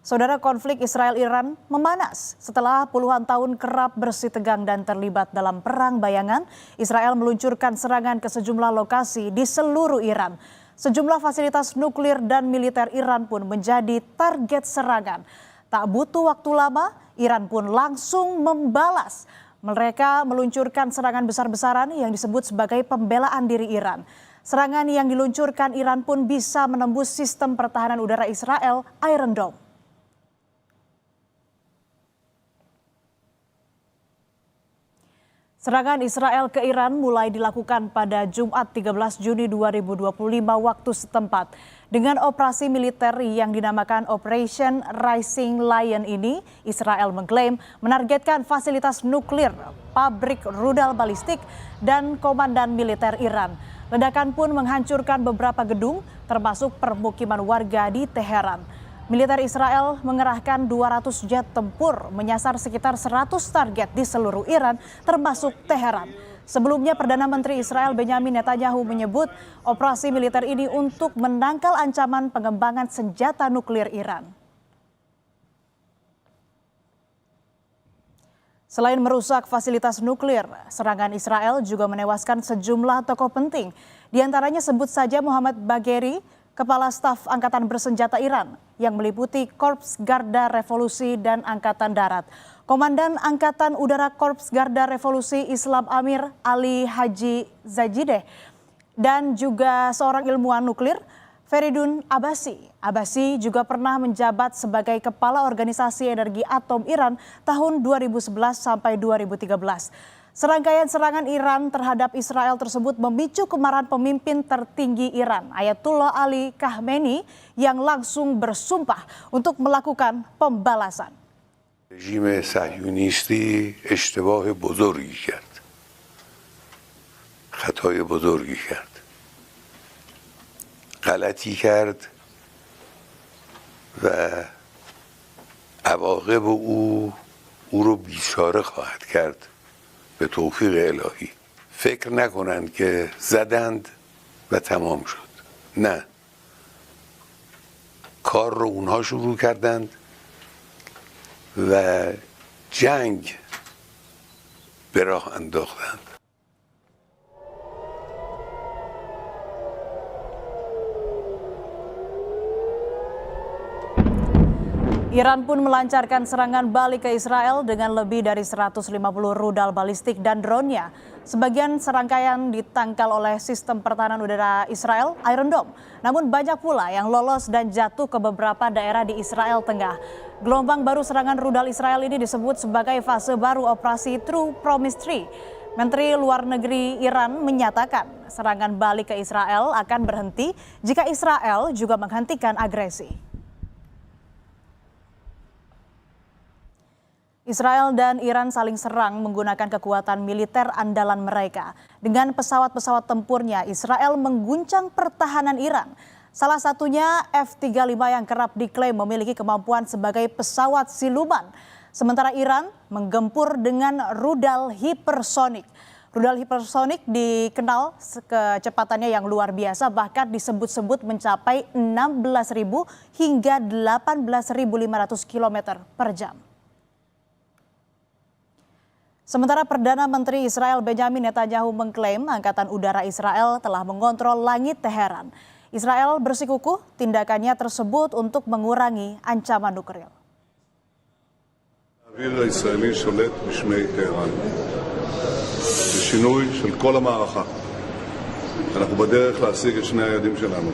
Saudara, konflik Israel-Iran memanas setelah puluhan tahun kerap bersitegang dan terlibat dalam perang bayangan. Israel meluncurkan serangan ke sejumlah lokasi di seluruh Iran. Sejumlah fasilitas nuklir dan militer Iran pun menjadi target serangan. Tak butuh waktu lama, Iran pun langsung membalas. Mereka meluncurkan serangan besar-besaran yang disebut sebagai pembelaan diri Iran. Serangan yang diluncurkan Iran pun bisa menembus sistem pertahanan udara Israel, Iron Dome. Serangan Israel ke Iran mulai dilakukan pada Jumat 13 Juni 2025 waktu setempat. Dengan operasi militer yang dinamakan Operation Rising Lion ini, Israel mengklaim menargetkan fasilitas nuklir, pabrik rudal balistik, dan komandan militer Iran. Ledakan pun menghancurkan beberapa gedung, termasuk permukiman warga di Teheran. Militer Israel mengerahkan 200 jet tempur menyasar sekitar 100 target di seluruh Iran, termasuk Teheran. Sebelumnya, Perdana Menteri Israel Benjamin Netanyahu menyebut operasi militer ini untuk menangkal ancaman pengembangan senjata nuklir Iran. Selain merusak fasilitas nuklir, serangan Israel juga menewaskan sejumlah tokoh penting. Di antaranya sebut saja Mohammad Bagheri, Kepala Staf Angkatan Bersenjata Iran, yang meliputi Korps Garda Revolusi dan Angkatan Darat. Komandan Angkatan Udara Korps Garda Revolusi Islam Amir Ali Haji Zajideh, dan juga seorang ilmuwan nuklir, Feridun Abbasi. Abbasi juga pernah menjabat sebagai Kepala Organisasi Energi Atom Iran tahun 2011 sampai 2013. Serangkaian serangan Iran terhadap Israel tersebut memicu kemarahan pemimpin tertinggi Iran, Ayatullah Ali Khamenei, yang langsung bersumpah untuk melakukan pembalasan. رژیم صهیونیستی اشتباه بزرگی کرد. خطای بزرگی کرد. غلطی کرد و عواقب او رو بیچاره خواهد کرد. به توفیق الهی فکر نکنند که زدند و تمام شد. نه، کار رو اونها شروع کردند و جنگ به راه انداختند. Iran pun melancarkan serangan balik ke Israel dengan lebih dari 150 rudal balistik dan drone-nya. Sebagian serangkaian ditangkal oleh sistem pertahanan udara Israel, Iron Dome. Namun banyak pula yang lolos dan jatuh ke beberapa daerah di Israel Tengah. Gelombang baru serangan rudal Israel ini disebut sebagai fase baru operasi True Promise 3. Menteri Luar Negeri Iran menyatakan serangan balik ke Israel akan berhenti jika Israel juga menghentikan agresi. Israel dan Iran saling serang menggunakan kekuatan militer andalan mereka. Dengan pesawat-pesawat tempurnya, Israel mengguncang pertahanan Iran. Salah satunya F-35 yang kerap diklaim memiliki kemampuan sebagai pesawat siluman. Sementara Iran menggempur dengan rudal hipersonik. Rudal hipersonik dikenal kecepatannya yang luar biasa, bahkan disebut-sebut mencapai 16.000 hingga 18.500 km per jam. Sementara Perdana Menteri Israel Benjamin Netanyahu mengklaim Angkatan Udara Israel telah mengontrol langit Teheran. Israel bersikukuh tindakannya tersebut untuk mengurangi ancaman nuklir. האוויר הישראלי שולט בשמי טהרן. בשינוי של כל המערכה. אנחנו בדרך להשיג את שני היעדים שלנו.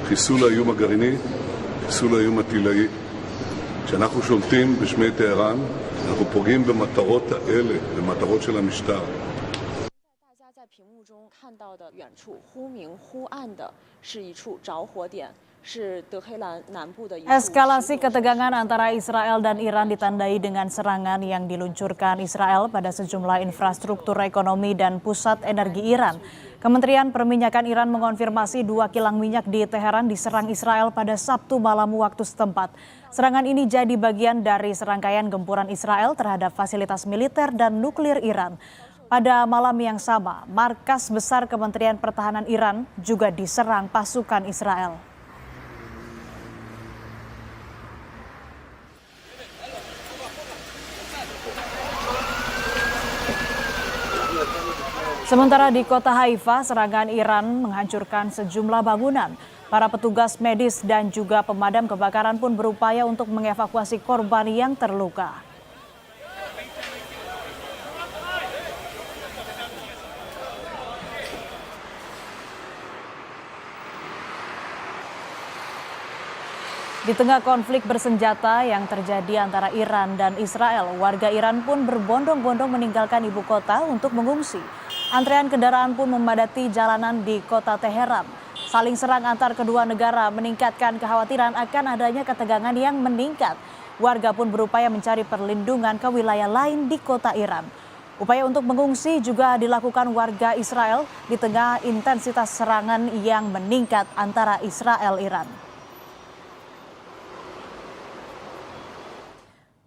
חיסול האיום הגרעיני, חיסול האיום הטילאי. כשאנחנו שולטים בשמי טהרן, אנחנו פוגעים במטרות האלה, במטרות של המשטר. 大家在屏幕中看到的远处忽明忽暗的是一处着火点，是德黑兰南部的一处。 Eskalasi ketegangan antara Israel dan Iran ditandai dengan serangan yang diluncurkan Israel pada sejumlah infrastruktur ekonomi dan pusat energi Iran. Kementerian Perminyakan Iran mengonfirmasi 2 kilang minyak di Teheran diserang Israel pada Sabtu malam waktu setempat. Serangan ini jadi bagian dari serangkaian gempuran Israel terhadap fasilitas militer dan nuklir Iran. Pada malam yang sama, markas besar Kementerian Pertahanan Iran juga diserang pasukan Israel. Sementara di kota Haifa, serangan Iran menghancurkan sejumlah bangunan. Para petugas medis dan juga pemadam kebakaran pun berupaya untuk mengevakuasi korban yang terluka. Di tengah konflik bersenjata yang terjadi antara Iran dan Israel, warga Iran pun berbondong-bondong meninggalkan ibu kota untuk mengungsi. Antrean kendaraan pun memadati jalanan di kota Teheran. Saling serang antar kedua negara meningkatkan kekhawatiran akan adanya ketegangan yang meningkat. Warga pun berupaya mencari perlindungan ke wilayah lain di kota Iran. Upaya untuk mengungsi juga dilakukan warga Israel di tengah intensitas serangan yang meningkat antara Israel-Iran.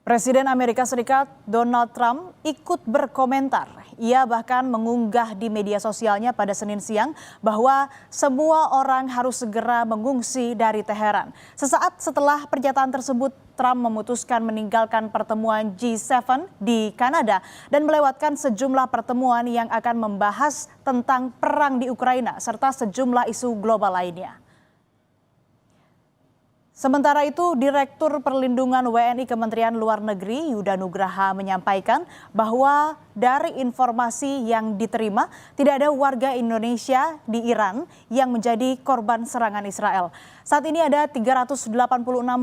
Presiden Amerika Serikat Donald Trump ikut berkomentar. Ia bahkan mengunggah di media sosialnya pada Senin siang bahwa semua orang harus segera mengungsi dari Teheran. Sesaat setelah pernyataan tersebut, Trump memutuskan meninggalkan pertemuan G7 di Kanada dan melewatkan sejumlah pertemuan yang akan membahas tentang perang di Ukraina serta sejumlah isu global lainnya. Sementara itu, Direktur Perlindungan WNI Kementerian Luar Negeri Yuda Nugraha menyampaikan bahwa dari informasi yang diterima tidak ada warga Indonesia di Iran yang menjadi korban serangan Israel. Saat ini ada 386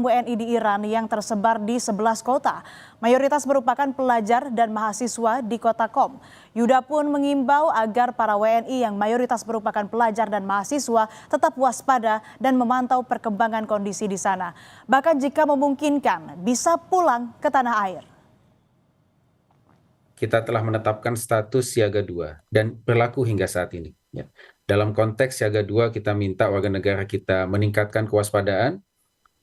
WNI di Iran yang tersebar di 11 kota. Mayoritas merupakan pelajar dan mahasiswa di kota Qom. Yuda pun mengimbau agar para WNI yang mayoritas merupakan pelajar dan mahasiswa tetap waspada dan memantau perkembangan kondisi di sana. Bahkan jika memungkinkan, bisa pulang ke tanah air. Kita telah menetapkan status siaga 2 dan berlaku hingga saat ini. Ya. Dalam konteks siaga 2, kita minta warga negara kita meningkatkan kewaspadaan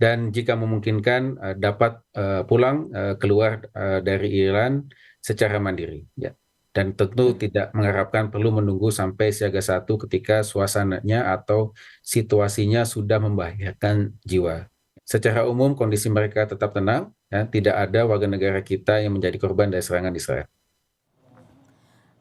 dan jika memungkinkan dapat pulang keluar dari Iran secara mandiri. Ya. Dan tentu tidak mengharapkan perlu menunggu sampai siaga 1 ketika suasananya atau situasinya sudah membahayakan jiwa. Secara umum kondisi mereka tetap tenang, ya, tidak ada warga negara kita yang menjadi korban dari serangan Israel.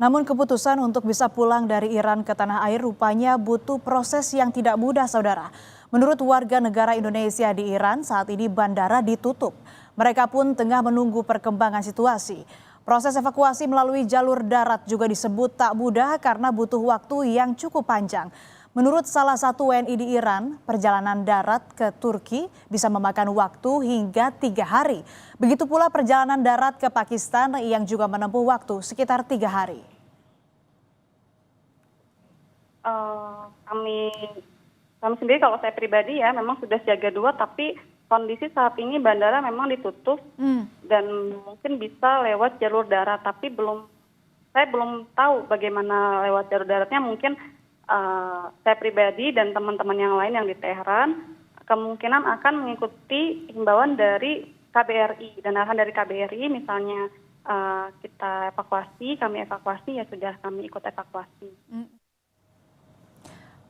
Namun keputusan untuk bisa pulang dari Iran ke tanah air rupanya butuh proses yang tidak mudah, saudara. Menurut warga negara Indonesia di Iran, saat ini bandara ditutup. Mereka pun tengah menunggu perkembangan situasi. Proses evakuasi melalui jalur darat juga disebut tak mudah karena butuh waktu yang cukup panjang. Menurut salah satu WNI di Iran, perjalanan darat ke Turki bisa memakan waktu hingga 3 hari. Begitu pula perjalanan darat ke Pakistan yang juga menempuh waktu sekitar 3 hari. Kami sendiri kalau saya pribadi ya memang sudah siaga 2, tapi kondisi saat ini bandara memang ditutup dan mungkin bisa lewat jalur darat, tapi saya belum tahu bagaimana lewat jalur daratnya. Mungkin saya pribadi dan teman-teman yang lain yang di Teheran kemungkinan akan mengikuti himbauan dari KBRI dan arahan dari KBRI, misalnya kami evakuasi ya sudah kami ikut evakuasi.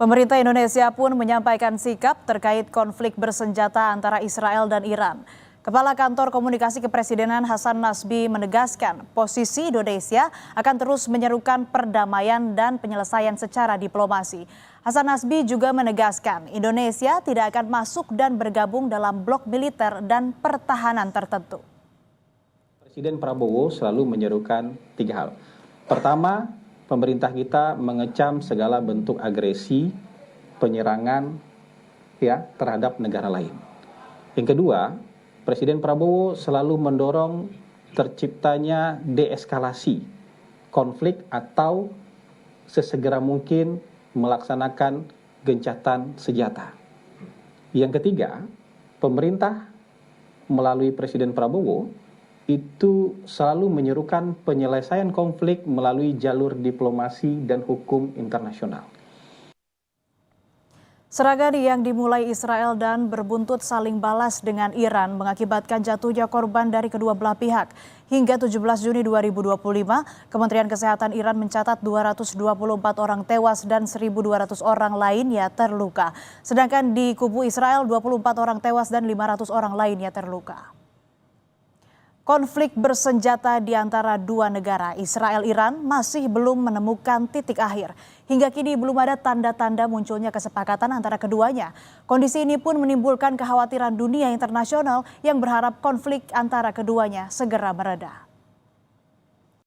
Pemerintah Indonesia pun menyampaikan sikap terkait konflik bersenjata antara Israel dan Iran. Kepala Kantor Komunikasi Kepresidenan Hasan Nasbi menegaskan posisi Indonesia akan terus menyerukan perdamaian dan penyelesaian secara diplomasi. Hasan Nasbi juga menegaskan Indonesia tidak akan masuk dan bergabung dalam blok militer dan pertahanan tertentu. Presiden Prabowo selalu menyerukan 3 hal. Pertama, pemerintah kita mengecam segala bentuk agresi, penyerangan terhadap negara lain. Yang kedua, Presiden Prabowo selalu mendorong terciptanya deeskalasi konflik atau sesegera mungkin melaksanakan gencatan senjata. Yang ketiga, pemerintah melalui Presiden Prabowo itu selalu menyerukan penyelesaian konflik melalui jalur diplomasi dan hukum internasional. Serangan yang dimulai Israel dan berbuntut saling balas dengan Iran mengakibatkan jatuhnya korban dari kedua belah pihak. Hingga 17 Juni 2025, Kementerian Kesehatan Iran mencatat 224 orang tewas dan 1.200 orang lainnya terluka. Sedangkan di kubu Israel 24 orang tewas dan 500 orang lainnya terluka. Konflik bersenjata di antara dua negara, Israel-Iran, masih belum menemukan titik akhir. Hingga kini belum ada tanda-tanda munculnya kesepakatan antara keduanya. Kondisi ini pun menimbulkan kekhawatiran dunia internasional yang berharap konflik antara keduanya segera mereda.